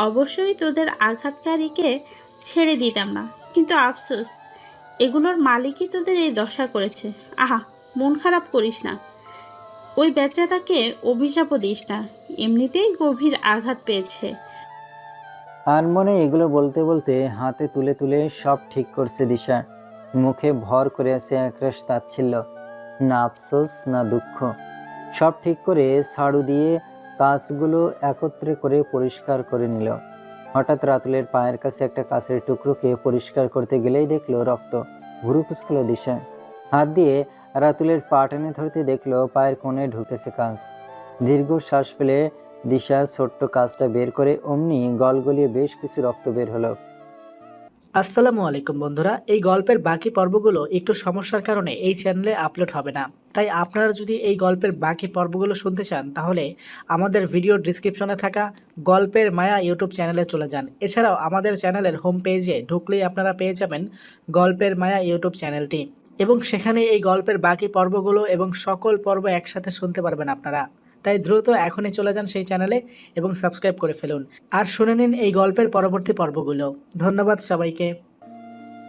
অবশ্যই তোদের আঘাতকারীকে ছেড়ে দিতাম না, কিন্তু আফসোস এগুলোর মালিকই তোদের এই দশা করেছে। আহা, মন খারাপ করিস না, ওই বেচারাকে অভিশাপও দিস না, এমনিতেই গভীর আঘাত পেয়েছে। আনমনে এগুলো বলতে বলতে হাতে তুলে তুলে সব ঠিক করছে দিশা। মুখে ভর করে আছে একরাশ তাচ্ছিল্য, না আফসোস না দুঃখ। সব ঠিক করে ঝাড়ু দিয়ে কাঁচগুলো একত্রে করে পরিষ্কার করে নিল। হঠাৎ রাতুলের পায়ের কাছে একটা কাঁচের টুকরোকে পরিষ্কার করতে গেলেই দেখলো রক্ত। ভুরু কুচকালো দিশা। হাত দিয়ে রাতুলের পা টেনে ধরতে দেখলো পায়ের কোণে ঢুকেছে কাঁচ। দীর্ঘ শ্বাস ফেলে দিশা ছোট্ট কাঁচটা বের করে অমনি গলগলিয়ে বেশ কিছু রক্ত বের হলো। আসসালামু আলাইকুম বন্ধুরা, এই গল্পের বাকি পর্বগুলো একটু সমস্যার কারণে এই চ্যানেলে আপলোড হবে না। তাই আপনারা যদি এই গল্পের বাকি পর্বগুলো শুনতে চান তাহলে আমাদের ভিডিও ডিসক্রিপশনে থাকা গল্পের মায়া ইউটিউব চ্যানেলে চলে যান। এছাড়াও আমাদের চ্যানেলের হোম পেজে ঢুকলেই আপনারা পেয়ে যাবেন গল্পের মায়া ইউটিউব চ্যানেলটি, এবং সেখানে এই গল্পের বাকি পর্বগুলো এবং সকল পর্ব একসাথে শুনতে পারবেন আপনারা। তাই দ্রুত এখনই চলে যান সেই চ্যানেলে এবং সাবস্ক্রাইব করে ফেলুন, আর শুনে নিন এই গল্পের পরবর্তী পর্বগুলো। ধন্যবাদ সবাইকে।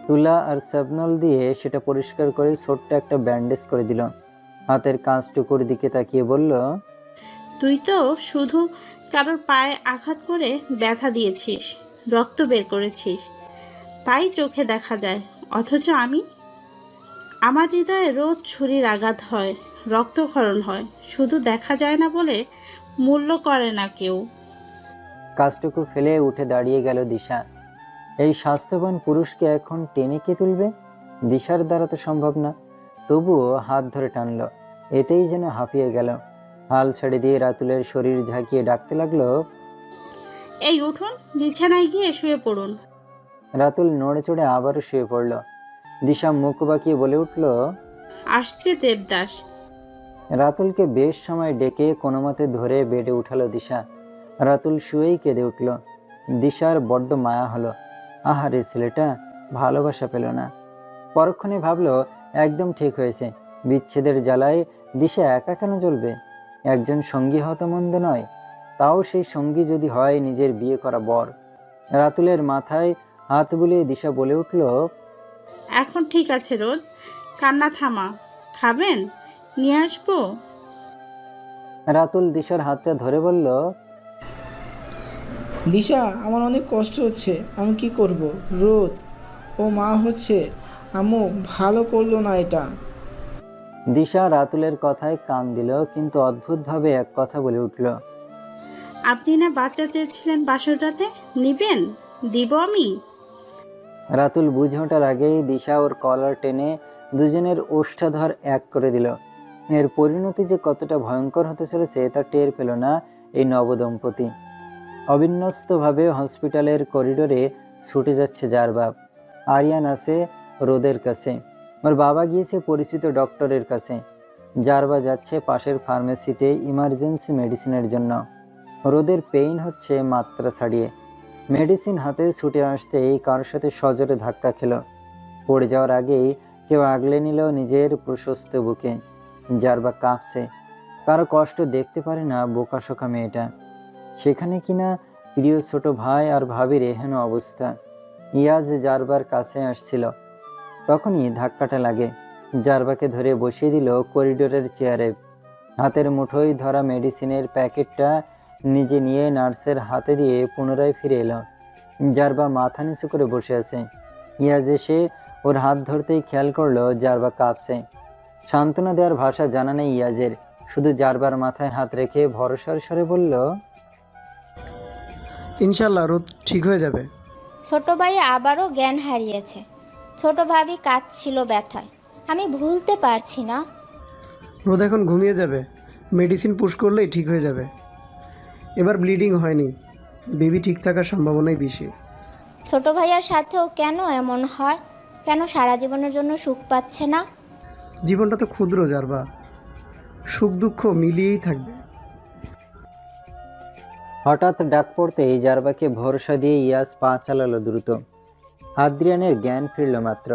তুলা আর সাবনল দিয়ে সেটা পরিষ্কার করে ছোট্ট একটা ব্যান্ডেজ করে দিল। হাতের কাঁচটুকুর দিকে তাকিয়ে বলল, তুই তো শুধু কারোর পায়ে আঘাত করে ব্যথা দিয়েছিস, রক্ত বের করেছিস, তাই চোখে দেখা যায়। অথচ আমার হৃদয়ে রোজ ছুরির আঘাত হয়, রক্তক্ষরণ হয়, শুধু দেখা যায় না বলে মূল্য করে না কেউ। কাজটুকু ফেলে উঠে দাঁড়িয়ে গেল দিশা। এই স্বাস্থ্যবান পুরুষকে এখন টেনে কে তুলবে? দিশার দ্বারা তো সম্ভব না। তবুও হাত ধরে টানলো, এতেই যেন হাঁপিয়ে গেল। হাল ছেড়ে দিয়ে রাতুলের শরীর ঝাঁকিয়ে ডাকতে লাগলো, এই উঠুন, বিছানায় গিয়ে শুয়ে পড়ুন। রাতুল নড়ে চড়ে আবারও শুয়ে পড়ল। দিশা মুখ বাঁকিয়ে বলে উঠল, আসছে দেবদাস। রাতুলকে বেশ সময় ডেকে কোনো মতে ধরে বেডে উঠালো দিশা। রাতুল শুয়েই কেঁদে উঠল। দিশার বড্ড মায়া হলো। আহারে, ছেলেটা ভালোবাসা পেল না। পরক্ষণে ভাবলো একদম ঠিক হয়েছে। বিচ্ছেদের জ্বালায় দিশা একা কেন জ্বলবে? একজন সঙ্গী হওয়া তো মন্দ নয়, তাও সেই সঙ্গী যদি হয় নিজের বিয়ে করা বর। রাতুলের মাথায় হাত বুলিয়ে দিশা বলে উঠল, এখন ঠিক আছে রোদ, কান্না থামা। খাবেন? নিয়ে আসবো? রাতুল দিশার হাতটা ধরে বলল, দিশা, আমার অনেক কষ্ট হচ্ছে, আমি কি করব? রোদ, ও মা হচ্ছে, আম্মু ভালো করলো না এটা। দিশা রাতুলের কথায় কান দিল, কিন্তু অদ্ভুতভাবে এক কথা বলে উঠল, আপনি না বাচ্চা চেয়েছিলেন বাসর রাতে, নিবেন? দিব আমি। রাতুল বুঝে ওঠার আগেই দিশা ওর কলার টেনে দুজনের ওষ্ঠাধর এক করে দিল। এর পরিণতি যে কতটা ভয়ঙ্কর হতে চলেছে তা টের পেল না এই নবদম্পতি। অবিন্যস্তভাবে হসপিটালের করিডোরে ছুটে যাচ্ছে যার বাপ। আরিয়ান আছে রোদের কাছে, ওর বাবা গিয়েছে পরিচিত ডক্টরের কাছে। জারবা যাচ্ছে পাশের ফার্মেসিতে ইমার্জেন্সি মেডিসিনের জন্য। রোদের পেইন হচ্ছে মাত্রা ছাড়িয়ে। মেডিসিন হাতে ছুটে আসতেই কারোর সাথে সজোরে ধাক্কা খেল। পড়ে যাওয়ার আগেই কেউ আগলে নিল নিজের প্রশস্ত বুকে। জারবা কাঁপছে। কারো কষ্ট দেখতে পারে না বোকাশোকা মেয়েটা। সেখানে কিনা প্রিয় ছোট ভাই আর ভাবির এহেন অবস্থা। ইয়াজ জারবার কাছে আসছিল, তখনই ধাক্কাটা লাগে। জারবাকে ধরে বসিয়ে দিল করিডোরের চেয়ারে। হাতের মুঠোয় ধরা মেডিসিনের প্যাকেটটা নিজে নিয়ে নার্সের হাতে দিয়ে পুনরায় ফিরে এলো। জারবা মাথা নিচু করে বসে আছে। ইয়াজ এসে ওর হাত ধরতেই খেয়াল করলো জারবা কাঁপছে। সান্ত্বনা দেওয়ার ভাষা জানা নেই ইয়াজের, শুধু জারবার মাথায় হাত রেখে ভরসার স্বরে বলল, ইনশাল্লাহ রোদ ঠিক হয়ে যাবে। ছোট ভাই আবারও জ্ঞান হারিয়েছে। ছোট ভাবি কাঁদছিল ব্যথায়। আমি ভুলতে পারছি না। রোদ এখন ঘুমিয়ে যাবে, মেডিসিন পুশ করলেই ঠিক হয়ে যাবে। এবার ব্লিডিং হয়নি, বেবি ঠিক থাকার সম্ভাবনাই বেশি। ছোট ভাইয়ার সাথেও কেন এমন হয়? কেন সারা জীবনের জন্য সুখ পাচ্ছে না? জীবনটা তো ক্ষুদ্র জারবা, সুখ দুঃখ মিলিয়েই থাকবে। হঠাৎ ডাক পড়তেই জারবাকে ভরসা দিয়ে ইয়াস পা চালালো দ্রুত। আদ্রিয়ানের জ্ঞান ফিরল মাত্র।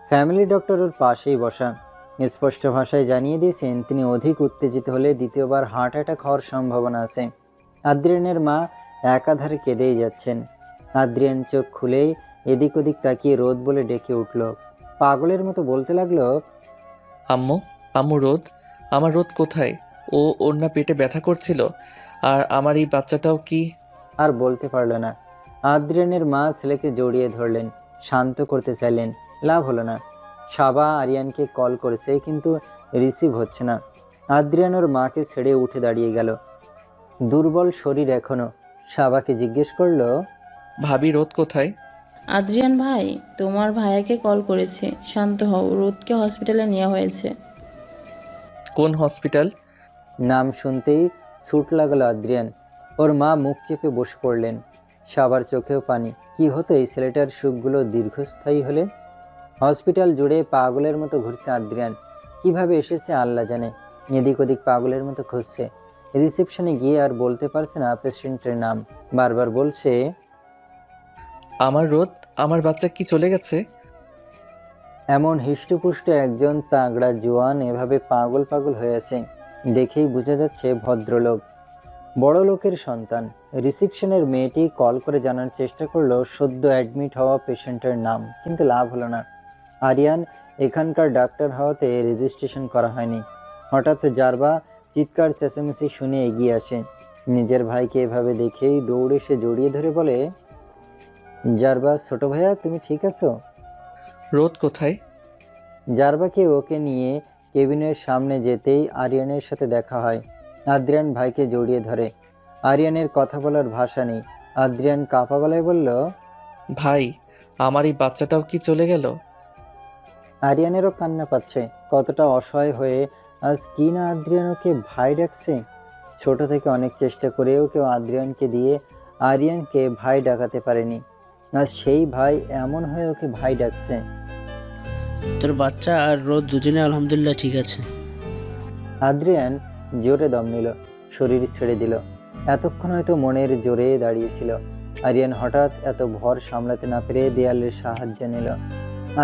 ফ্যামিলি ডক্টর ওর পাশেই বসা। স্পষ্ট ভাষায় জানিয়ে দিয়েছেন তিনি অধিক উত্তেজিত হলে দ্বিতীয়বার হার্ট অ্যাটাক হওয়ার সম্ভাবনা আছে। আদ্রিয়ানের মা একাধারে কেঁদেই যাচ্ছেন। আদ্রিয়ান চোখ খুলেই এদিক ওদিক তাকিয়ে রোদ বলে ডেকে উঠল। পাগলের মতো বলতে লাগলো, আম্মু, আম্মু রোদ, আমার রোদ কোথায়? ওর না পেটে ব্যথা করছিল। আর আমার এই বাচ্চাটাও কি? আর বলতে পারল না। আদ্রিয়ানের মা ছেলেকে জড়িয়ে ধরলেন, শান্ত করতে চাইলেন, লাভ হলো না। সাবা আরিয়ানকে কল করেছে কিন্তু রিসিভ হচ্ছে না। আদ্রিয়ান ওর মাকে ছেড়ে উঠে দাঁড়িয়ে গেল, দুর্বল শরীর এখনো। সাবাকে জিজ্ঞেস করলো, ভাবি রোদ কোথায়? আদ্রিয়ান ভাই তোমার ভাইয়াকে কল করেছে, শান্ত হও, রোদকে হসপিটালে নেওয়া হয়েছে। কোন হসপিটাল? নাম শুনতেই ছুট লাগলো আদ্রিয়ান। ওর মা মুখ চেপে বসে পড়লেন, সাবার চোখেও পানি। কি হতো এই ছেলেটার সুখগুলো দীর্ঘস্থায়ী হলে? হসপিটাল জুড়ে পাগলের মতো ঘুরছে আদ্রিয়ান, কিভাবে এসেছে আল্লাহ জানে। এদিক ওদিক পাগলের মতো খুঁজছে। রিসেপশনে গিয়ে আর বলতে পারছে না পেশেন্টের নাম, বারবার বলছে, আমার রোদ, আমার বাচ্চা কি চলে গেছে? এমন হিষ্টপুষ্ট একজন তাগড়া জোয়ান এভাবে পাগল পাগল হয়ে আছে, দেখেই বোঝা যাচ্ছে ভদ্রলোক, বড় লোকের সন্তান। রিসেপশনের মেয়েটি কল করে জানার চেষ্টা করলো সদ্য অ্যাডমিট হওয়া পেশেন্টের নাম, কিন্তু লাভ হলো না। আরিয়ান এখানকার ডাক্তার হওয়াতে রেজিস্ট্রেশন করা হয়নি। হঠাৎ জারবা চিৎকার চেঁচামেচি শুনে এগিয়ে আসে। নিজের ভাইকে এভাবে দেখেই দৌড়ে সে জড়িয়ে ধরে বলে, জারবা ছোট ভাইয়া, তুমি ঠিক আছো? রোদ কোথায়? জারবাকে ওকে নিয়ে কেবিনের সামনে যেতেই আরিয়ানের সাথে দেখা হয়। আদ্রিয়ান ভাইকে জড়িয়ে ধরে। আরিয়ানের কথা বলার ভাষা নেই। আদ্রিয়ান কাঁপা গলায় বলল, ভাই, আমার এই বাচ্চাটাও কি চলে গেল? আরিয়ানেরও কান্না পাচ্ছে। কতটা অসহায় হয়ে আজ কি না আদ্রিয়ান ওকে ভাই ডাকছে। ছোট থেকে অনেক চেষ্টা করেও কেউ আদ্রিয়ানকে দিয়ে আরিয়ানকে ভাই ডাকাতে পারেনি। আজ সেই ভাই এমন হয়ে ওকে ভাই ডাকছে। তোর বাচ্চা আর রোদ দুজনে আলহামদুলিল্লাহ ঠিক আছে। আদ্রিয়ান জোরে দম নিল, শরীর ছেড়ে দিল। এতক্ষণ হয়তো মনের জোরে দাঁড়িয়েছিল। আরিয়ান হঠাৎ এত ভর সামলাতে না পেরে দেয়ালের সাহায্য নিল।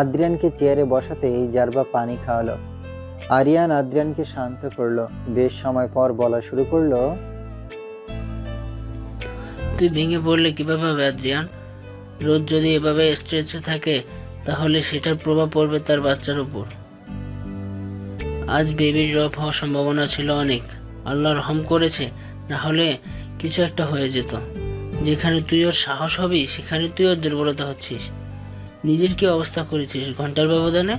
আদ্রিয়ানকে চেয়ারে বসাতেই জারবা পানি খাওয়ালো। আরিয়ান আদ্রিয়ানকে শান্ত করলো। বেশ সময় পর বলা শুরু করলো, তুই ভেঙে পড়লে কিভাবে হবে আদ্রিয়ান? রোদ যদি এভাবে স্ট্রেচে থাকে তাহলে সেটার প্রভাব পড়বে তার বাচ্চার উপর। আজ বেবির ড্রপ হওয়ার সম্ভাবনা ছিল অনেক। আল্লাহ রহম করেছে, না হলে কিছু একটা হয়ে যেত। যেখানে তুই ওর সাহস হবি সেখানে তুই ওর দুর্বলতা হচ্ছিস। নিজের কি অবস্থা করেছিস ঘন্টার ব্যবধানে?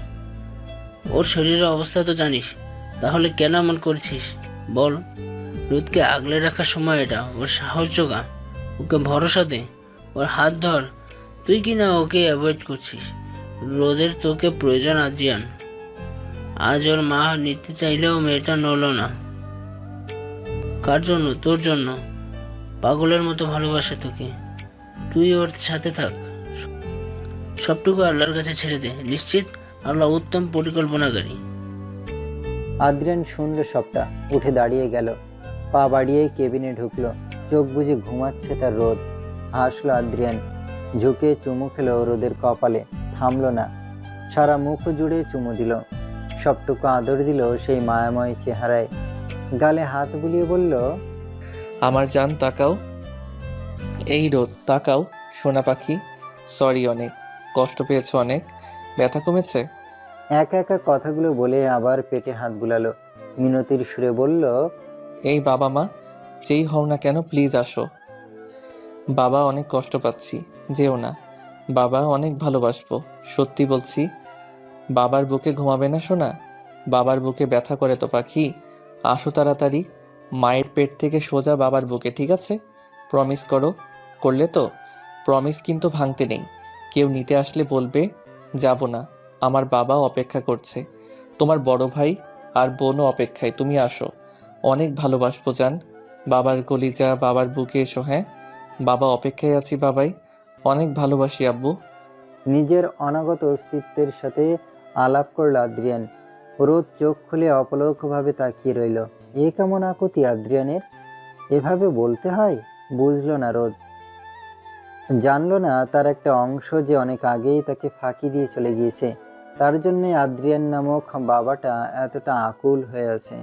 ওর শরীরের অবস্থা তো জানিস, তাহলে কেন এমন করছিস বল? রোদকে আগলে রাখার সময় এটা। ওর সাহস জোগা, ওকে ভরসা দে, ওর হাত ধর। তুই কি না ওকে অ্যাভয়েড করছিস? রোদের তোকে প্রয়োজন আদ্রিয়ান। আজ ওর মা নিতে চাইলেও মেয়েটা নড়ল না। কার জন্য? তোর জন্য। পাগলের মতো ভালোবাসে তোকে। তুই ওর সাথে থাক, সবটুকু আল্লাহর কাছে ছেড়ে দে। নিশ্চিত আল্লাহ উত্তম পরিকল্পনাকারী। আদ্রিয়ান শুনল সবটা, উঠে দাঁড়িয়ে গেল, পা বাড়িয়ে কেবিনে ঢুকলো। চোখ বুজে ঘুমাচ্ছে তার রোদ। হাসলো আদ্রিয়ান, ঝুঁকে চুমু খেলো রোদের কপালে, থামলো না। সারা মুখ জুড়ে চুমু দিল, সবটুকু আদর দিল সেই মায়াময় চেহারায়। গালে হাত বুলিয়ে বলল, আমার জান তাকাও। এই রোদ তাকাও, সোনা পাখি। সরি, অনেক কষ্ট পেয়েছো, অনেক ব্যথা কমেছে? একা একা কথাগুলো বলে আবার পেটে হাত বুলালো। মিনতির সুরে বলল, এই বাবা মা যেই হও না কেন, প্লিজ আসো। বাবা অনেক কষ্ট পাচ্ছি, যেও না। বাবা অনেক ভালোবাসবো, সত্যি বলছি। বাবার বুকে ঘুমাবে না সোনা? বাবার বুকে ব্যথা করে তো পাখি। আসো তাড়াতাড়ি, মায়ের পেট থেকে সোজা বাবার বুকে, ঠিক আছে? প্রমিস করো, করলে তো? প্রমিস কিন্তু ভাঙতে নেই। কেউ নিতে আসলে বলবে যাব না, আমার বাবা অপেক্ষা করছে। তোমার বড় ভাই আর বোনও অপেক্ষায়, তুমি আসো। অনেক ভালোবাসবো জান। বাবার কলিজা, বাবার বুকে এসো। হ্যাঁ, বাবা অপেক্ষায় আছি বাবাই, অনেক ভালোবাসি আব্বু। নিজের অনাগত অস্তিত্বের সাথে আলাপ করল আদ্রিয়ান। রোদ চোখ খুলে অপলকভাবে তাকিয়ে রইল। এ কেমন আকুতি আদ্রিয়ানের, এভাবে বলতে হয়? বুঝলো না রোদ, জানলো না তার একটা অংশ যে অনেক আগেই তাকে ফাঁকি দিয়ে চলে গিয়েছে। তার জন্য আদ্রিয়ান নামক বাবাটা এতটা আকুল হয়ে আছে।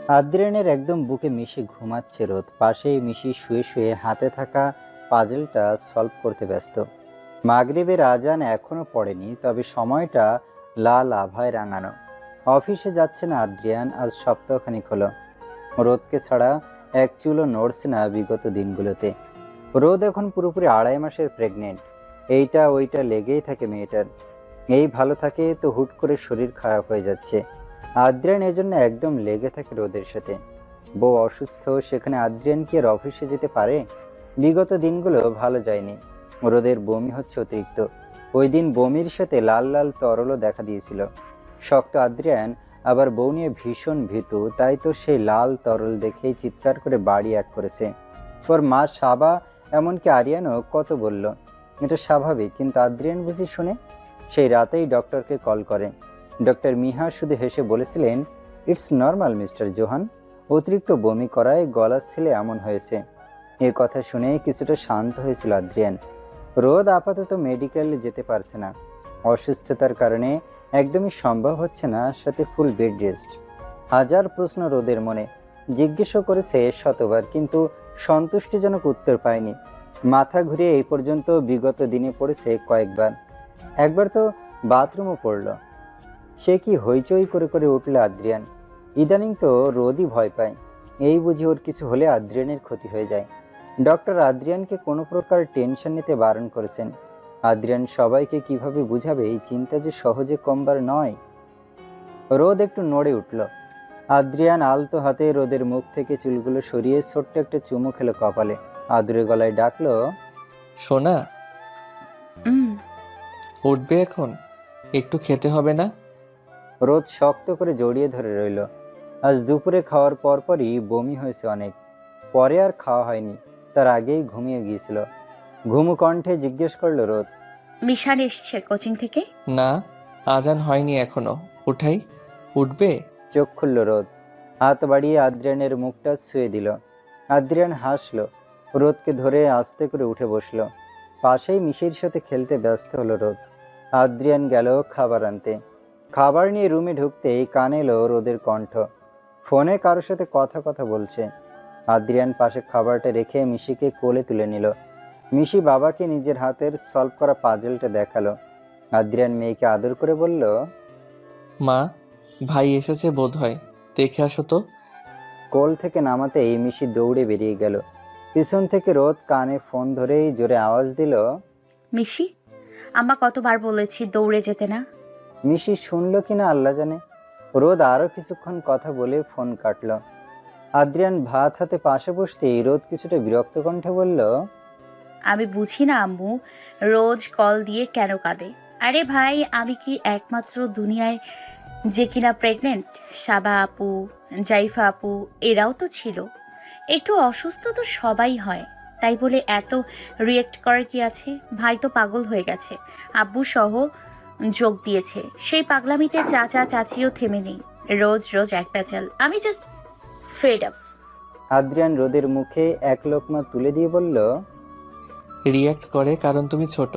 আদ্রিয়ানের একদম বুকে মিশি ঘুমাচ্ছে রোদ। পাশেই মিশি শুয়ে শুয়ে হাতে থাকা পাজলটা সলভ করতে ব্যস্ত। মাগরিবের আজান এখনো পড়েনি, তবে সময়টা লাল আভায় রাঙানো। অফিসে যাচ্ছে না আদ্রিয়ান, আজ সপ্তাহখানিক হলো। রোদকে ছাড়া এক চুলও নড়ছে না বিগত দিনগুলোতে। রোদ এখন পুরোপুরি 2.5 মাসের প্রেগনেন্ট। এইটা ওইটা লেগেই থাকে মেয়েটার। এই ভালো থাকে তো হুট করে শরীর খারাপ হয়ে যাচ্ছে। আদ্রিয়ান এজন্য একদম লেগে থাকে রোদের সাথে। বউ অসুস্থ, সেখানে আদ্রিয়ান কি আর অফিসে যেতে পারে? বিগত দিনগুলো ভালো যায়নি। রোদের বমি হচ্ছে অতিরিক্ত। ওই দিন বমির সাথে লাল লাল তরলও দেখা দিয়েছিল। শক্ত আদ্রিয়ান আবার বউ নিয়ে ভীষণ ভীতু, তাই তো সেই লাল তরল দেখেই চিৎকার করে বাড়ি এক করেছে। ওর মা সাবা, এমনকি আরিয়ানও কত বলল এটা স্বাভাবিক, কিন্তু আদ্রিয়ান বুঝি শুনে? সেই রাতেই ডক্টরকে কল করে। ডক্টর মিহা শুধু হেসে বলেছিলেন, ইটস নর্মাল মিস্টার জোহান, অতিরিক্ত বমি করায় গলার ছেলে এমন হয়েছে। এ কথা শুনে কিছুটা শান্ত হয়েছিল আদ্রিয়ান। রোদ আপাতত মেডিকেলে যেতে পারছে না, অসুস্থতার কারণে একদমই সম্ভব হচ্ছে না, সাথে ফুল বেড রেস্ট। হাজার প্রশ্ন রোদের মনে, জিজ্ঞেসও করেছে শতবার, কিন্তু সন্তুষ্টিজনক উত্তর পায়নি। মাথা ঘুরিয়ে এই পর্যন্ত বিগত দিনে পড়েছে কয়েকবার। একবার তো বাথরুমও পড়ল। সে কি হইচই করে করে উঠল আদ্রিয়ান। ইদানিং তো রোদই ভয় পায়, এই বুঝি ওর কিছু হলে আদ্রিয়ানের ক্ষতি হয়ে যায়। ডক্টর আদ্রিয়ানকে কোনো প্রকার টেনশন নিতে বারণ করেছেন। আদ্রিয়ান সবাইকে কিভাবে বুঝাবে এই চিন্তা যে সহজে কমবার নয়। রোদ একটু নড়ে উঠল। আদ্রিয়ান আলতো হাতে রোদের মুখ থেকে চুলগুলো সরিয়ে ছোট্ট একটা চুমু খেলো কপালে। আদুরে গলায় ডাকলো, সোনা, হুম। উঠবে এখন? একটু খেতে হবে না? রোদ শক্ত করে জড়িয়ে ধরে রইল। আজ দুপুরে খাওয়ার পরপরই বমি হয়েছে অনেক, পরে আর খাওয়া হয়নি, তার আগেই ঘুমিয়ে গিয়েছিল। ঘুমু কণ্ঠে জিজ্ঞেস করলো রোদ, মিশান এসছে কোচিং থেকে? না, আজান হয়নি এখনো। উঠাই? উঠবে? চোখ খুলল রোদ, হাত বাড়িয়ে আদ্রিয়ানের মুখটা ছুঁয়ে দিল। আদ্রিয়ান হাসলো, রোদকে ধরে আস্তে করে উঠে বসলো। পাশেই মিশির সাথে খেলতে ব্যস্ত হলো রোদ। আদ্রিয়ান গেল খাবার আনতে। খাবার নিয়ে রুমে ঢুকতেই কানে এলো রোদের কণ্ঠ, ফোনে কারোর সাথে কথা বলছে। আদ্রিয়ান পাশে খাবারটা রেখে মিশিকে কোলে তুলে নিল। মিশি বাবাকে নিজের হাতের সলভ করা পাজলটা দেখালো। আদ্রিয়ান মেয়েকে আদর করে বলল, মা, ভাই এসেছে বোধ হয়, দেখে আসো তো। কোল থেকে নামাতেই মিশি দৌড়ে বেরিয়ে গেল। পিছন থেকে রোদ কানে ফোন ধরেই জোরে আওয়াজ দিল, মিশি, আম্মা কতবার বলেছি দৌড়ে যেতে না। মিশি শুনলো কিনা আল্লাহ জানে। রোদ আরো কিছুক্ষণ কথা বলে ফোন কাটল। আদ্রিয়ান ভাত হাতে পাশে বসতেই রোদ কিছুটা বিরক্ত কণ্ঠে বলল, আমি বুঝি না আম্মু রোজ কল দিয়ে কেন কাঁদে। আরে ভাই, আমি কি একমাত্র দুনিয়ায় যে কিনা প্রেগনেন্ট? সাবা আপু, জাইফা আপু এরাও তো ছিল। একটু অসুস্থ তো সবাই হয়, তাই বলে এত রিয়েক্ট করার কি আছে? ভাই তো পাগল হয়ে গেছে, আব্বু সহ যোগ দিয়েছে সেই পাগলামিতে। চাচা চাচিও থেমে নেই, রোজ রোজ এক প্যাচাল। আমি জাস্ট ফেড আপ। আদ্রিয়ান রোদের মুখে এক লোকমা তুলে দিয়ে বলল, রিয়্যাক্ট করে কারণ তুমি ছোট।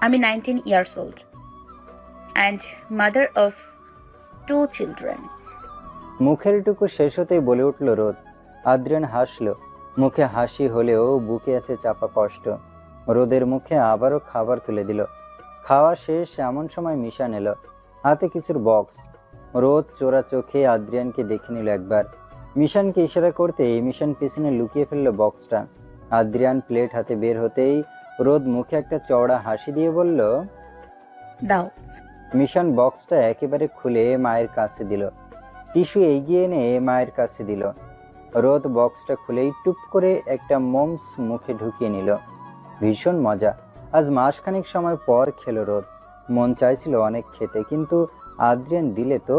আমি 19 years old and mother of 2 children. মুখের টুকু শেষ হতেই বলে উঠল রোদ। আদ্রিয়ান হাসলো, মুখে হাসি হলেও বুকে আছে চাপা কষ্ট। রোদের মুখে আবারও খাবার তুলে দিল। খাওয়া শেষ এমন সময় মিশান এলো, হাতে কিছুর বক্স। রোদ চোরা চোখে আদ্রিয়ানকে দেখে নিল একবার। মিশানকে ইশারা করতে মিশান পিছনে লুকিয়ে ফেলল বক্সটা। আদ্রিয়ান প্লেট হাতে বের হতেই রোদ মুখে একটা চওড়া হাসি দিয়ে বলল, দাও। মিশান বক্সটা একেবারে খুলে মায়ের কাছে দিল। টিস্যু এগিয়ে এনে মায়ের কাছে দিল। রোদ বক্সটা খুলেই টুপ করে একটা মোমস মুখে ঢুকিয়ে নিল। ভীষণ মজা। আজ মাসখানেক সময় পর খেলো রোদ। মন চাইছিল অনেক খেতে, কিন্তু আদ্রিয়ান দিলে তো।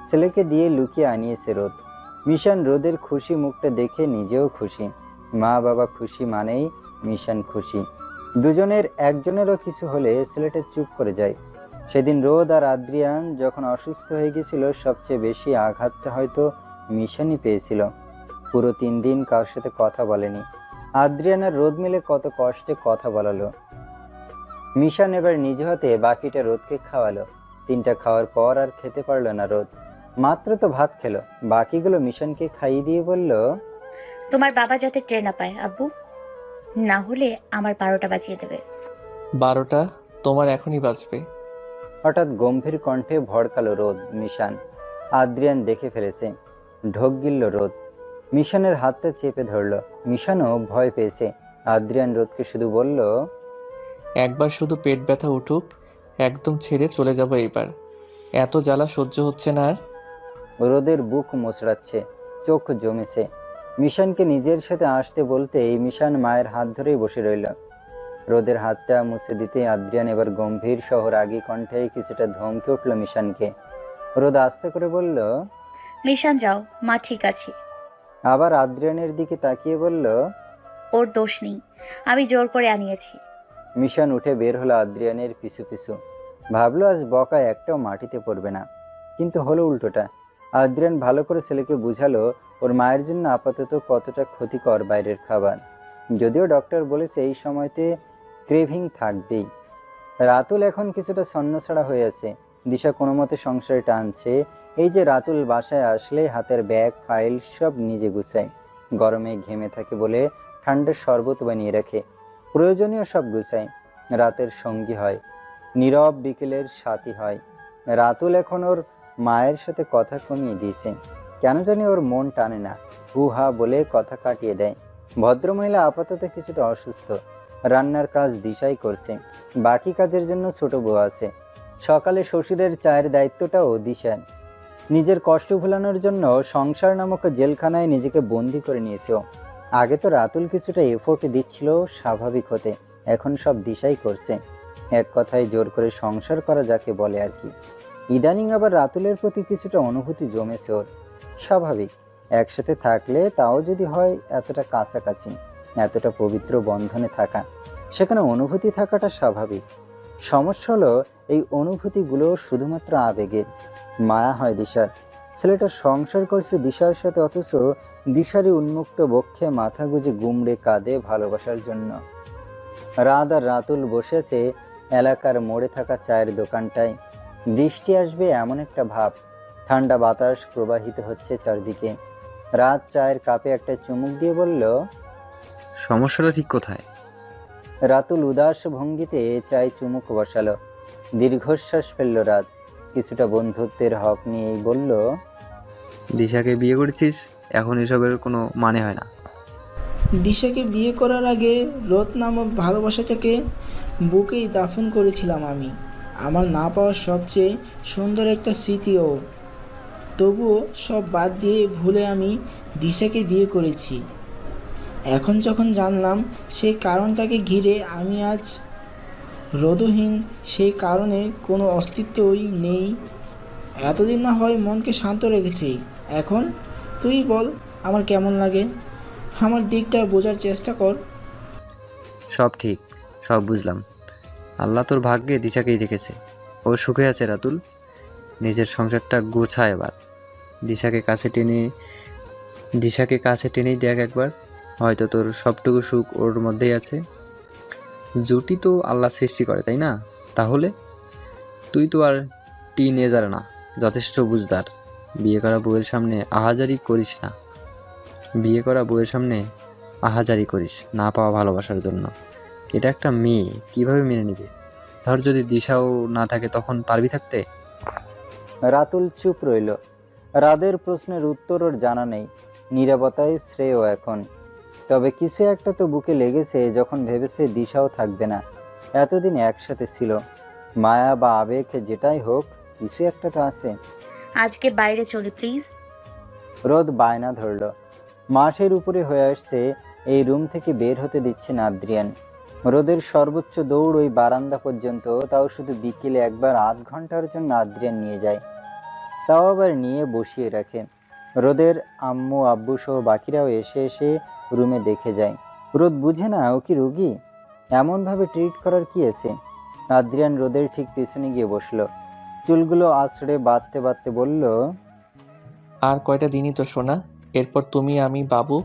ছেলেকে দিয়ে লুকিয়ে আনিয়েছে রোদ। মিশান রোদের খুশি মুখটা দেখে নিজেও খুশি। মা বাবা খুশি মানেই মিশান খুশি। দুজনের একজনেরও কিছু হলে ছেলেটা চুপ করে যায়। সেদিন রোদ আর আদ্রিয়ান যখন অসুস্থ হয়ে গেছিল, সবচেয়ে বেশি আঘাতটা হয়তো মিশানই পেয়েছিল। পুরো 3 দিন কারোর সাথে কথা বলেনি। আদ্রিয়ান আর রোদ মিলে কত কষ্টে কথা বলালো। মিশান এবার নিজ হাতে বাকিটা রোদকে খাওয়ালো। 3টা খাওয়ার পর আর খেতে পারলো না রোদ। মাত্র তো ভাত খেলো, বাকিগুলো মিশনকে খাইয়ে দিয়ে বলল, তোমার বাবা যাতে ট্রেন না পায় আব্বু, না হলে আমার 12টা বাজিয়ে দেবে। 12টা তোমার এখনই বাজবে। হঠাৎ গম্ভীর কণ্ঠে ভড়কালো রোদ। মিশান। আদ্রিয়ান দেখে ফেলেছে। ঢোক গিলল রোদ। মিশানের হাতটা চেপে ধরল। মিশানও ভয় পেয়েছে। আদ্রিয়ান রোদকে শুধু বলল, একবার শুধু পেট ব্যথা উঠুক, একদম ছেড়ে চলে যাব এইবার। এত জ্বালা সহ্য হচ্ছে না আর। রোদের বুক মোচড়াচ্ছে, চোখ জমেছে। মিশানকে নিজের সাথে আসতে বলতে এই মিশান মায়ের হাত ধরেই বসে রইল। রোদের হাতটা মুছে দিতে আদ্রিয়ান এবার গম্ভীর সহ রাগী কণ্ঠে কিছুটা ধমকে উঠল মিশানকে। রোদ আস্তে করে বলল, মিশান যাও, মা ঠিক আছে। আবার আদ্রিয়ানের দিকে তাকিয়ে বলল, ওর দোষ নেই, আমি জোর করে আনিয়েছি। মিশান উঠে বের হলো আদ্রিয়ানের পিছু পিছু। ভাবলো আজ বকা একটাও মাটিতে পড়বে না, কিন্তু হলো উল্টোটা। আদ্রিয়ান ভালো করে ছেলেকে বুঝালো ওর মায়ের জন্য আপাতত কতটা ক্ষতিকর বাইরের খাবার। যদিও ডক্টর বলেছে এই সময়তে ক্রেভিং থাকবেই। রাতুল এখন কিছুটা ছন্নছাড়া হয়ে আছে। দিশা কোনো মতে সংসারে টানছে। এই যে রাতুল বাসায় আসলে হাতের ব্যাগ ফাইল সব নিজে গুছায়। গরমে ঘেমে থাকে বলে ঠান্ডার শরবত বানিয়ে রাখে। প্রয়োজনীয় সব গুছায়। রাতের সঙ্গী হয়, নীরব বিকেলের সাথী হয়। রাতুল এখন ওর মায়ের সাথে কথা কমিয়ে দিয়েছে। কেন জানি ওর মন টানে না, হু হা বলে কথা কাটিয়ে দেয়। ভদ্রমহিলা আপাতত কিছুটা অসুস্থ। রান্নার কাজ দিশাই করছে, বাকি কাজের জন্য ছোট বউ আছে। সকালে শ্বশুরের চায়ের দায়িত্বটাও দিশার। নিজের কষ্ট ভুলানোর জন্য সংসার নামক জেলখানায় নিজেকে বন্দি করে নিয়েছে ও। আগে তো রাতুল কিছুটা এফোর্ট দিচ্ছিল স্বাভাবিক হতে, এখন সব দিশাই করছে। এক কথায় জোর করে সংসার করা যাকে বলে আর কি। ইদানিং আবার রাতুলের প্রতি কিছুটা অনুভূতি জমেছে ওর। স্বাভাবিক, একসাথে থাকলে তাও যদি হয় এতটা কাছাকাছি, এতটা পবিত্র বন্ধনে থাকা, সেখানে অনুভূতি থাকাটা স্বাভাবিক। সমস্যা হলো এই অনুভূতিগুলো শুধুমাত্র আবেগের। মায়া হয় দিশার। ছেলেটা সংসার করছে দিশার সাথে, অথচ দিশারই উন্মুক্ত বক্ষে মাথা গুজে গুমড়ে কাঁদে ভালোবাসার জন্য। রাত আর রাতুল বসেছে এলাকার মোড়ে থাকা চায়ের দোকানটায়। বৃষ্টি আসবে এমন একটা ভাব। ঠান্ডা বাতাস প্রবাহিত হচ্ছে চারদিকে। রাত চায়ের কাপে একটা চুমুক দিয়ে বলল, সমস্যাটা ঠিক কোথায়? রাতুল উদাস ভঙ্গিতে চায় চুমুক বসালো। দীর্ঘশ্বাস ফেলল রাত। কিছুটা বন্ধুত্বের হক নিয়েই বলল, দিশাকে বিয়ে করেছিস, এখন এসবের কোনো মানে হয় না। দিশাকে বিয়ে করার আগে রোদ নামক ভালোবাসাটাকে বুকেই দাফন করেছিলাম আমি। আমার না পাওয়ার সবচেয়ে সুন্দর একটা স্মৃতিও। তবুও সব বাদ দিয়ে ভুলে আমি দিশাকে বিয়ে করেছি। এখন যখন জানলাম সেই কারণটাকে ঘিরে আমি আজ রোদহীন, সেই কারণে কোনো অস্তিত্বই নেই। এতদিন না হয় মনকে শান্ত রেখেছি, এখন তুই বল আমার কেমন লাগে। আমার দিকটা বোঝার চেষ্টা কর। সব ঠিক, সব বুঝলাম। আল্লাহ তোর ভাগ্যে দিশাকেই রেখেছে। ও সুখে আছে রাতুল। নিজের সংসারটা গোছা এবার। দিশাকে কাছে টেনেই দেখ একবার, হয়তো তোর সবটুকু সুখ ওর মধ্যেই আছে। জুটি তো আল্লাহ সৃষ্টি করে, তাই না? তাহলে তুই তো আর টিনেজার না, যথেষ্ট বুঝদার। বিয়ে করা বউয়ের সামনে আহাজারি করিস না পাওয়া ভালোবাসার জন্য। এটা একটা মেয়ে কিভাবে মেনে নিবে? ধর যদি দিশাও না থাকে, তখন পারবি থাকতে? রাতুল চুপ রইল। রাদের প্রশ্নের উত্তর ওর জানা নেই। নীরবতাই শ্রেয় এখন। তবে কিছু একটা তো বুকে লেগেছে যখন ভেবেছে দিশাও থাকবে না। এতদিন একসাথে ছিল। মায়া বা আবেগ যেটাই হোক, কিছু একটা তো আছে। আজকে বাইরে চলি প্লিজ। রোদ বায়না ধরল। মাঠের উপরে হয়ে আসছে, এই রুম থেকে বের হতে দিচ্ছে না আদ্রিয়ান। রোদের সর্বোচ্চ দৌড় ওই বারান্দা পর্যন্ত, তাও শুধু বিকেলে একবার আধ ঘন্টার জন্য আদ্রিয়ান নিয়ে যায়, তাও আবার নিয়ে বসিয়ে রাখে। রোদের আম্মু আব্বু সহ বাকিরাও এসে এসে রুমে দেখে যায়। রোদ বুঝে না ও কি রোগী, এমনভাবে ট্রিট করার কি আছে। আদ্রিয়ান রোদের ঠিক পিছনে গিয়ে বসলো। চুলগুলো আছড়ে বাঁধতে বাঁধতে বলল, আর কয়টা দিনই তো শোনা, এরপর তুমি, আমি, বাবু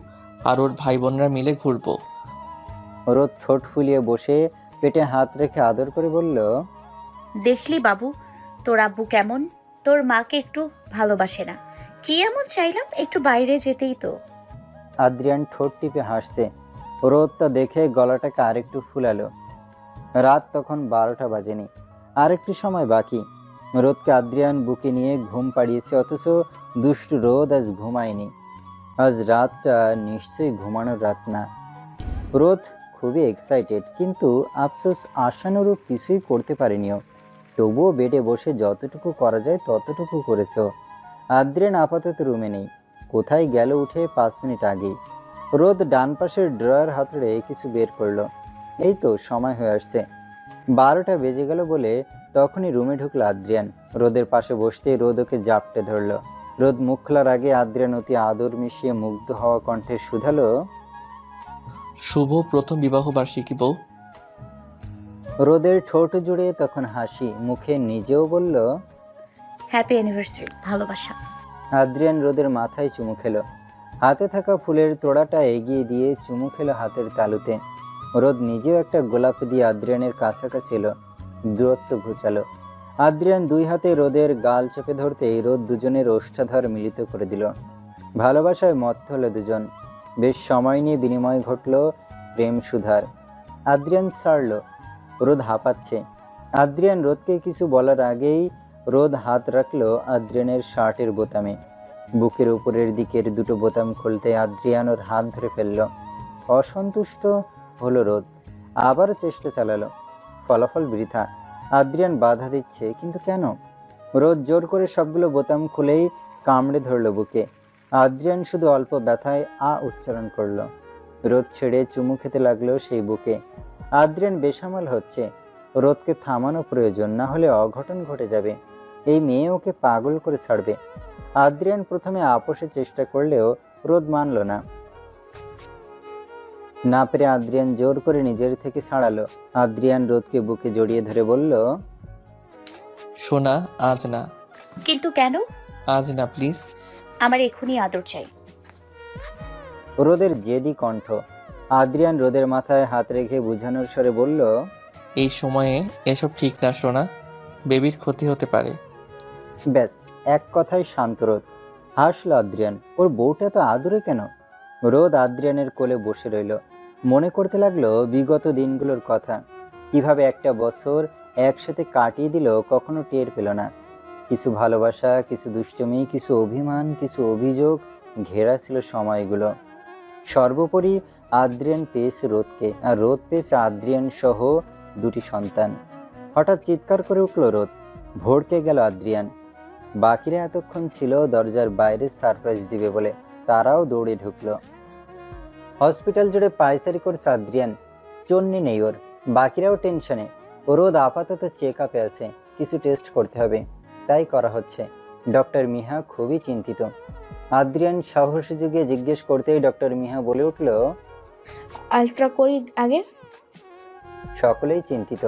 আর ওর ভাই বোনরা মিলে ঘুরবো। রোদ ঠোঁট ফুলিয়ে বসে পেটে হাত রেখে আদর করে বলল, দেখলি বাবু তোর আব্বু কেমন? তোর মাকে একটু ভালোবাসে না। কি এমন চাইলাম, একটু বাইরে যেতেই তো। আদ্রিয়ান ঠোঁট টিপে হাসছে। রোদটা দেখে গলাটাকে আরেকটু ফুলালো। রাত তখন 12টা বাজেনি, আরেকটু সময় বাকি। রোদকে আদ্রিয়ান বুকে নিয়ে ঘুম পাড়িয়েছে, অথচ দুষ্টু রোদ আজ ঘুমায়নি। আজ রাতটা নিশ্চয়ই ঘুমানোর রাত না। রোদ খুবই এক্সাইটেড, কিন্তু আফসোস আশানুরূপ কিছুই করতে পারেনিও। তবুও বেডে বসে যতটুকু করা যায় ততটুকু করেছে। আদ্রিয়ান আপাতত রুমে নেই, কোথায় গেল উঠে 5 মিনিট আগেই। রোদ ডান পাশের ড্রয়ার হাতড়ে কিছু বের করলো। এই তো সময় হয়ে আসছে। 12টা বেজে গেল বলে তখনই রুমে ঢুকলো আদ্রিয়ান। রোদের পাশে বসতেই রোদ ওকে জাপটে ধরলো। রোদ মুখ খোলার আগে আদ্রিয়ান অতি আদর মিশিয়ে মুগ্ধ হওয়া কণ্ঠে শুধালো, শুভ প্রথম বিবাহ বার্ষিকী বউ। রোদের ঠোঁট জুড়ে তখন হাসি, মুখে নিজেও বলল, হ্যাপি অ্যানিভার্সারি, ভালোবাসা। আদ্রিয়ান রোদের মাথায় চুমু খেলো। হাতে থাকা ফুলের তোড়াটা এগিয়ে দিয়ে চুমু খেলো হাতের তালুতে। রোদ নিজেও একটা গোলাপ দিয়ে আদ্রিয়ানের কাছাকাছি এলো, দূরত্ব ঘুচালো। আদ্রিয়ান 2 হাতে রোদের গাল চেপে ধরতেই রোদ দুজনের ওষ্ঠাধর মিলিত করে দিল। ভালোবাসায় মত্ত হলো দুজন। বেশ সময় নিয়ে বিনিময় ঘটল প্রেম সুধার। আদ্রিয়ান ছাড়ল, রোদ হাঁপাচ্ছে। আদ্রিয়ান রোদকে কিছু বলার আগেই রোদ হাত রাখলো আদ্রিয়ানের শার্টের বোতামে। বুকের উপরের দিকের দুটো বোতাম খুলতে আদ্রিয়ান ওর হাত ধরে ফেলল। অসন্তুষ্ট হলো রোদ, আবারও চেষ্টা চালালো। ফলাফল বৃথা। আদ্রিয়ান বাধা দিচ্ছে, কিন্তু কেন? রোদ জোর করে সবগুলো বোতাম খুলেই কামড়ে ধরল বুকে। আদ্রিয়ান শুধু অল্প ব্যথায় উচ্চারণ করলো। রোদ ছেড়ে চুমু খেতে লাগলো সেই বুকে। আদ্রিয়ান বেসামাল হচ্ছে। রোদকে থামানো প্রয়োজন, না হলে অঘটন ঘটে যাবে। এই মেয়ে ওকে পাগল করে ছাড়বে। আদ্রিয়ান প্রথমে আপোষের চেষ্টা করলেও রোদ মানল না। না পেরে আদ্রিয়ান জোর করে নিজের থেকে ছাড়ালো। আদ্রিয়ান রোদকে বুকে জড়িয়ে ধরে বলল, সোনা, আজ না। কিন্তু কেন? আজ না প্লিজ। আমার এখনই আদর চাই। রোদের জেদি কণ্ঠ। আদ্রিয়ান রোদের মাথায় হাত রেখে বুঝানোর স্বরে বলল, এই সময়ে এসব ঠিক না সোনা, বেবির ক্ষতি হতে পারে। ব্যাস, এক কথায় শান্ত রোদ। হাসলো আদ্রিয়ান, ওর বউটা তো আদরে কেন? রোদ আদ্রিয়ানের কোলে বসে রইল। মনে করতে লাগলো বিগত দিনগুলোর কথা। কিভাবে একটা বছর একসাথে কাটিয়ে দিল কখনো টের পেল না। কিছু ভালোবাসা, কিছু দুষ্টুমি, কিছু অভিমান, কিছু অভিযোগ ঘেরা ছিল সময়গুলো। সর্বোপরি আদ্রিয়ান পেয়েছে রোদকে, আর রোদ পেয়েছে আদ্রিয়ান সহ 2টি সন্তান। হঠাৎ চিৎকার করে উঠল রোদ। ভড়কে গেল আদ্রিয়ান। বাকিরা এতক্ষণ ছিল দরজার বাইরে সারপ্রাইজ দিবে বলে, তারাও দৌড়ে ঢুকলো। হসপিটাল জুড়ে পায়চারি করছে আদ্রিয়ান। চন্নি নেই ওর। বাকিরাও টেনশনে। রোদ আপাতত চেক আপে আছে, কিছু টেস্ট করতে হবে, তাই করা হচ্ছে। ডক্টর মিহা খুবই চিন্তিত। আদ্রিয়ান সাহস যুগিয়ে জিজ্ঞেস করতেই ডক্টর মিহা বলে উঠল, আলট্রা করি আগে। সকলেই চিন্তিত।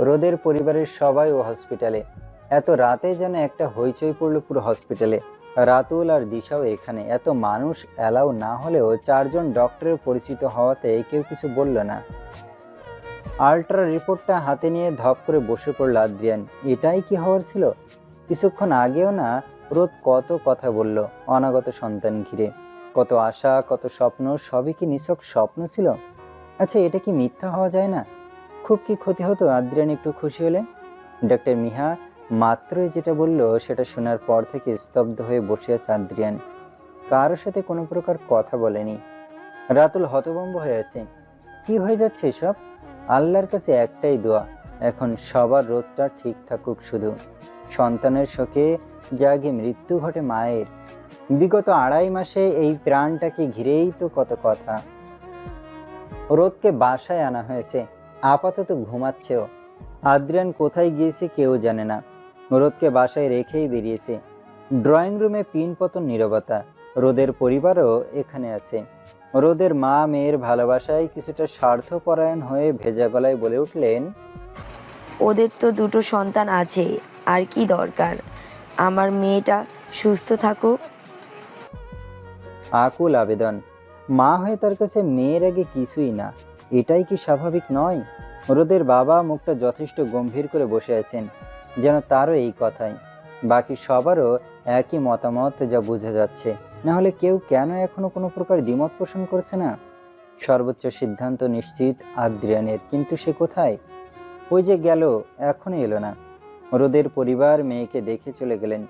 রোদের পরিবারের সবাই ও হসপিটালে। এত রাতে যেন একটা হইচই পড়ল পুরো হসপিটালে। রাতুল আর দিশাও এখানে। এত মানুষ অ্যালাউ না হলেও 4 জন ডক্টরের পরিচিত হওয়াতে কেউ কিছু বলল না। আল্ট্রা রিপোর্টটা হাতে নিয়ে ধপ করে বসে পড়ল আদ্রিয়ান। এটাই কি হওয়ার ছিল? কিছুক্ষণ আগেও না রোদ কত কথা বলল অনাগত সন্তান ঘিরে। কত আশা, কত স্বপ্ন, সবই কি নিছক স্বপ্ন ছিল? আচ্ছা, এটা কি মিথ্যা হওয়া যায় না? খুব কি ক্ষতি হতো আদ্রিয়ান একটু খুশি হলে? ডক্টর মিহা মাত্রই যেটা বলল সেটা শোনার পর থেকে স্তব্ধ হয়ে বসে আছে আদ্রিয়ান। কারোর সাথে কোনো প্রকার কথা বলেনি। রাতুল হতভম্ব হয়ে আছে। কি হয়ে যাচ্ছে এসব? আল্লাহর কাছে একটাই দোয়া, এখন সবার রোদটা ঠিক থাকুক। শুধু সন্তানের শোকে জাগে মৃত্যু ঘটে মায়ের। বিগত 2.5 মাসে এই প্রাণটাকে ঘিরেই তো কত কথা। রোদকে বাসায় আনা হয়েছে, আপাতত ঘুমাচ্ছেও। আদ্রিয়ান কোথায় গিয়েছে কেউ জানে না। রোদকে বাসায় রেখেই বেরিয়েছে। ড্রয়িং রুমে পিনপতন নীরবতা। রোদের পরিবারও এখানে আছে। রোদের মা মেয়ের ভালোবাসায় কিছুটা স্বার্থপরায়ণ হয়ে ভেজা গলায় বলে উঠলেন, ওদের তো 2টো সন্তান আছে, আর কি দরকার? আমার মেয়েটা সুস্থ থাকুক। আকুল আবেদন। মা হয়ে তার কাছে মেয়ের আগে কিছুই না। এটাই কি স্বাভাবিক নয়? রোদের বাবা মুখটা যথেষ্ট গম্ভীর করে বসে আছেন, যেন তারও এই কথাই। বাকি সবারও একই মতামত, যা বোঝা যাচ্ছে। না হলে কেউ কেন এখনো কোনো প্রকার দ্বিমত পোষণ করছে না? সর্বোচ্চ সিদ্ধান্ত নিশ্চিত আদ্রিয়ানের, কিন্তু সে কোথায়? ওই যে গেল, এখনো এলো না। রোদের পরিবার মেয়েকে দেখে চলে গেলেন।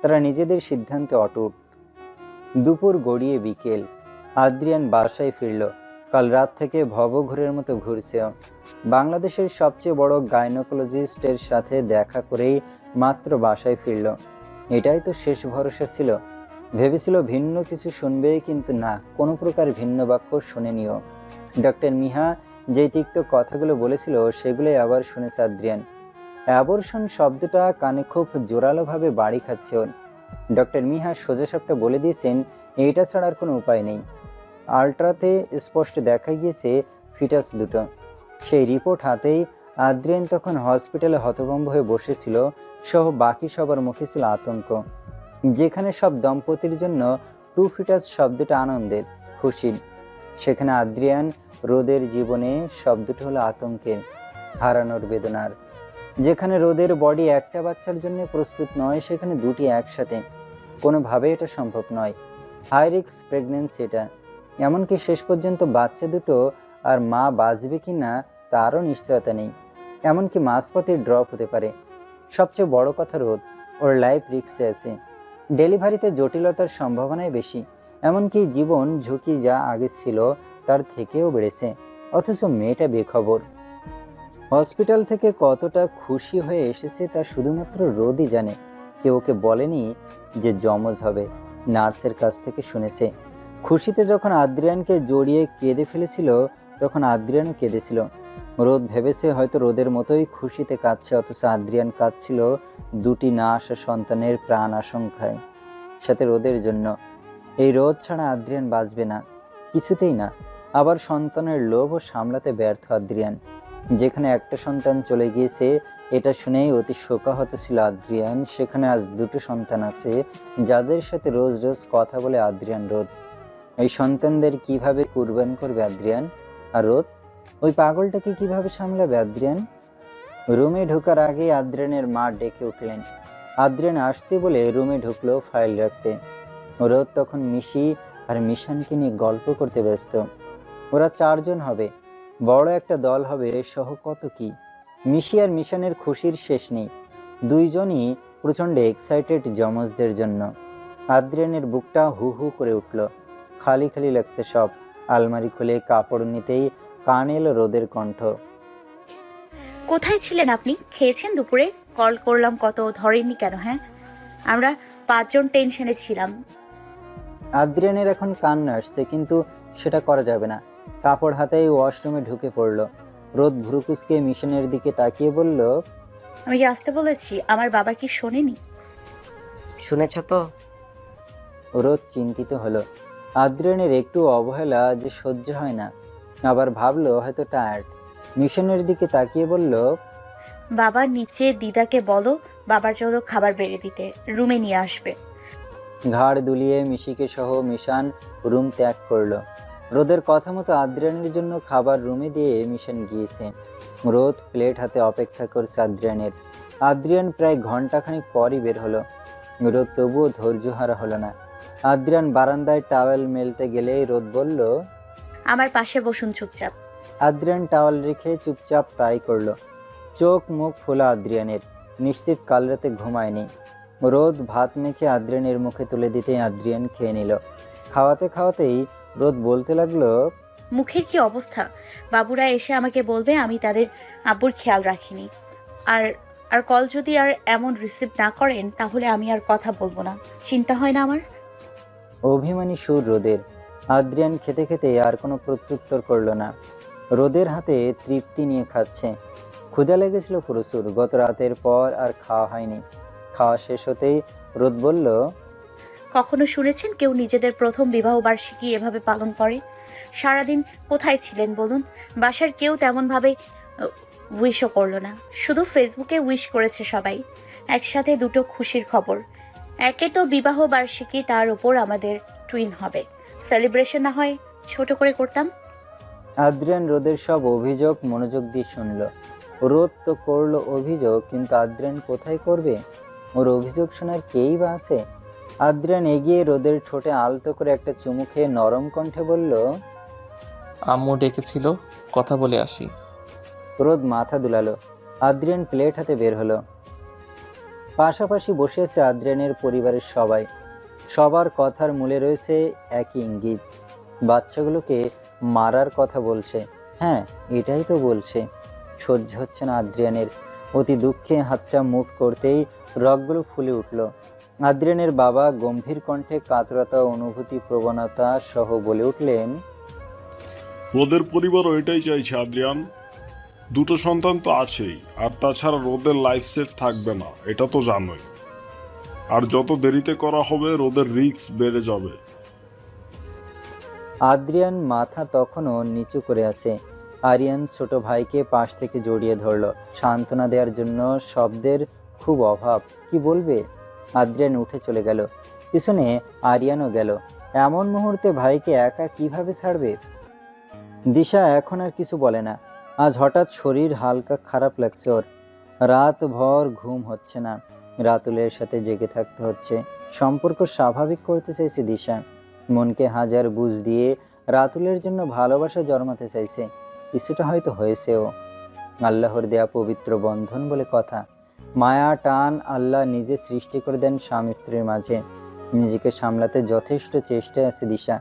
তারা নিজেদের সিদ্ধান্তে অটুট। দুপুর গড়িয়ে বিকেল, আদ্রিয়ান বাসায় ফিরল। কাল রাত থেকে ভবঘুরের মতো ঘুরছে। বাংলাদেশের সবচেয়ে বড় গাইনোকোলজিস্টের সাথে দেখা করেই মাত্র বাসায় ফিরল। এটাই তো শেষ ভরসা ছিল। ভেবেছিল ভিন্ন কিছু শুনবে, কিন্তু না, কোনো প্রকার ভিন্ন বাক্য শুনেনিও। ডক্টর মিহা যে তিক্ত কথাগুলো বলেছিল সেগুলোই আবার শুনেছে আদ্রিয়ান। অ্যাবর্শন শব্দটা কানে খুব জোরালোভাবে বাড়ি খাচ্ছে ওর। ডক্টর মিহা সোজাসাপটা বলে দিয়েছেন এইটা ছাড়ার কোনো উপায় নেই। আল্ট্রাতে স্পষ্ট দেখা গিয়েছে ফিটাস দুটো। সেই রিপোর্ট হাতেই আদ্রিয়ান তখন হসপিটালে হতভম্ব হয়ে বসেছিল, সহ বাকি সবার মুখে ছিল আতঙ্ক। যেখানে সব দম্পতির জন্য টু ফিটাস শব্দটা আনন্দের, খুশির, সেখানে আদ্রিয়ান রোদের জীবনে শব্দটা হলো আতঙ্কের, হারানোর বেদনার। যেখানে রোদের বডি একটা বাচ্চার জন্য প্রস্তুত নয়, সেখানে দুটি একসাথে কোনোভাবে এটা সম্ভব নয়। হাই রিস্ক প্রেগনেন্সি এটা। এমনকি শেষ পর্যন্ত বাচ্চা দুটো আর মা বাঁচবে কি না তারও নিশ্চয়তা নেই। এমনকি মাঝপথে ড্রপ হতে পারে। সবচেয়ে বড় কথা, রোদ ওর লাইফ রিস্কে আছে। ডেলিভারিতে জটিলতার সম্ভাবনাই বেশি। এমনকি জীবন ঝুঁকি যা আগে ছিল তার থেকেও বেড়েছে। অথচ মেয়েটা বেখবর। হসপিটাল থেকে কতটা খুশি হয়ে এসেছে তা শুধুমাত্র রোদই জানে। কেউ ওকে বলেনি যে যমজ হবে, নার্সের কাছ থেকে শুনেছে। খুশিতে যখন আদ্রিয়ানকে জড়িয়ে কেঁদে ফেলেছিল, তখন আদ্রিয়ানও কেঁদেছিল। রোদ ভেবেছে হয়তো রোদের মতোই খুশিতে কাঁদছে, অথচ আদ্রিয়ান কাঁদছিল দুটি না আসা সন্তানের প্রাণ আশঙ্কায়, সাথে রোদের জন্য। এই রোদ ছাড়া আদ্রিয়ান বাঁচবে না, কিছুতেই না। আবার সন্তানের লোভও সামলাতে ব্যর্থ আদ্রিয়ান। যেখানে একটা সন্তান চলে গিয়েছে এটা শুনেই অতি শোকাহত ছিল আদ্রিয়ান, সেখানে আজ দুটো সন্তান আছে যাদের সাথে রোজ রোজ কথা বলে আদ্রিয়ান। রোদ এই সন্তানদের কিভাবে কুরবান করবে আদ্রিয়ান? আর রোদ ওই পাগলটাকে কিভাবে সামলাবে আদ্রিয়ান? রুমে ঢোকার আগে আদ্রিয়ানের মা ডেকে উঠলেন। আদ্রিয়ান আসছে বলে রুমে ঢুকলো ফাইল রাখতে। রোদ তখন মিশি আর মিশানকে নিয়ে গল্প করতে ব্যস্ত। ওরা 4 জন হবে, বড় একটা দল হবে, সহ কত কি। মিশি আর মিশানের খুশির শেষ নেই। দুইজনই প্রচণ্ড এক্সাইটেড যমজদের জন্য। আদ্রিয়ানের বুকটা হু হু করে উঠল। খালি খালি লাগছে সব। আলমারি খুলে কাপড় নিতেই কানে এলো রোদের কণ্ঠ। কোথায় ছিলেন আপনি? খেয়েছেন দুপুরে? কল করলাম কত, ধরেননি কেন? হ্যাঁ, আমরা 5 জন টেনশনে ছিলাম। আদ্রিয়ানের এখন কান্না আসছে, কিন্তু সেটা করা যাবে না। কাপড় হাতেই ওয়াশরুমে ঢুকে পড়ল। রোদ ভ্রুকুচকে মিশনের দিকে তাকিয়ে বলল, আমি কি আসতে বলেছি? আমার বাবা কি শোনেনি? শুনেছ তো? রোদ চিন্তিত হলো। আদ্রিয়ানের একটু অবহেলা যে সহ্য হয় না। আবার ভাবলো হয়তো টায়ার্ড। মিশনের দিকে তাকিয়ে বলল, বাবা নিচে দিদাকে বলো বাবার জন্য খাবার বেড়ে দিতে, রুমে নিয়ে আসবে। ঘাড় দুলিয়ে মিশিকে সহ মিশান রুম ত্যাগ করলো। রোদের কথা মতো আদ্রিয়ানের জন্য খাবার রুমে দিয়ে মিশন গিয়েছে। রোদ প্লেট হাতে অপেক্ষা করছে আদ্রিয়ানের। আদ্রিয়ান প্রায় ঘন্টাখানিক পরই বের হলো। রোদ তবুও ধৈর্যহারা হলো না। আদ্রিয়ান বারান্দায় টাওয়েল মেলতে গেলেই রোদ বলল, আমার পাশে বসুন চুপচাপ। আদ্রিয়ান টাওয়াল রেখে চুপচাপ তাই করলো। চোখ মুখ ফোলা আদ্রিয়ানের, নিশ্চিত কাল রাতে ঘুমায়নি। রোদ ভাত মেখে আদ্রিয়ানের মুখে তুলে দিতেই আদ্রিয়ান খেয়ে নিল। খাওয়াতে খাওয়াতেই রোদ বলতে লাগলো, মুখের কি অবস্থা? বাবুরা এসে আমাকে বলবে আমি তাদের আব্বুর খেয়াল রাখিনি। আর আর কল যদি আর এমন রিসিভ না করেন তাহলে আমি আর কথা বলবো না। চিন্তা হয় না আমার? অভিমানী সুর রোদের। আদ্রিয়ান খেতে খেতে আর কোনো প্রত্যুত্তর করলো না। রোদের হাতে তৃপ্তি নিয়ে খাচ্ছে। ক্ষুধা লেগেছিল প্রচুর। গত রাতের পর আর খাওয়া হয়নি। খাওয়া শেষ হতেই রোদ বলল, কখনো শুনেছেন কেউ নিজেদের প্রথম বিবাহ বার্ষিকী এভাবে পালন করে? সারাদিন কোথায় ছিলেন বলুন? বাসার কেউ তেমনভাবে উইশও করলো না, শুধু ফেসবুকে উইশ করেছে সবাই। একসাথে দুটো খুশির খবর। একে তো বিবাহ বার্ষিকী, তার উপর আমাদের টুইন হবে। সেলিব্রেশন না হয় ছোট করে করতাম। আদ্রিয়ান রোদের সব অভিযোগ মনোযোগ দিয়ে শুনল। রোদ তো করলো অভিযোগ, কিন্তু আদ্রিয়ান কোথায় করবে? ওর অভিযোগ শোনার কেই বা আছে? আদ্রিয়ান এগিয়ে রোদের ঠোঁটে আলতো করে একটা চুমু খেয়ে নরম কণ্ঠে বলল, আম্মু ডেকেছিল, কথা বলে আসি। রোদ মাথা দুলালো। আদ্রিয়ান প্লেট হাতে বের হলো। পাশাপাশি বসে আছে আদ্রিয়ানের পরিবারের সবাই। সবার কথার মূলে রয়েছে একই ইঙ্গিত, বাচ্চাগুলোকে মারার কথা বলছে। হ্যাঁ, এটাই তো বলছে। সহ্য হচ্ছে না আদ্রিয়ানের। অতি দুঃখে হাতটা মুঠ করতেই রগগুলো ফুলে উঠল। আদ্রিয়ানের বাবা গম্ভীর কণ্ঠে কাতরতা, অনুভূতি, প্রবণতা সহ বলে উঠলেন, রোদের পরিবারও এটাই চাইছে আদ্রিয়ান। দুটো সন্তান তো আছেই, আর তাছাড়া রোদের লাইফ সেফ থাকবে না, এটা তো জানোই। আর যত দেরিতে করা হবে রোদের রিস্ক বেড়ে যাবে। আদ্রিয়ান মাথা তখনও নিচু করে আছে। আরিয়ান ছোট ভাইকে পাশ থেকে জড়িয়ে ধরল। সান্ত্বনা দেওয়ার জন্য শব্দের খুব অভাব। কি বলবে? আদ্রিয়ান উঠে চলে গেল। পিছনে আরিয়ানও গেল। এমন মুহূর্তে ভাইকে একা কিভাবে ছাড়বে? দিশা এখন আর কিছু বলে না। আজ হঠাৎ শরীর হালকা খারাপ লাগছে ওর। রাত ভর ঘুম হচ্ছে না। রাতুলের সাথে জেগে থাকতে হচ্ছে। সম্পর্ক স্বাভাবিক করতে চাইছে দিশা। মনকে হাজার বুঝ দিয়ে রাতুলের জন্য ভালোবাসা জন্মাতে চাইছে। কিছুটা হয়তো হয়েছেও। আল্লাহর দেয়া পবিত্র বন্ধন বলে কথা। মায়া টান আল্লাহ নিজে সৃষ্টি করে দেন স্বামী স্ত্রীর মাঝে। নিজেকে সামলাতে যথেষ্ট চেষ্টায় আছে দিশা।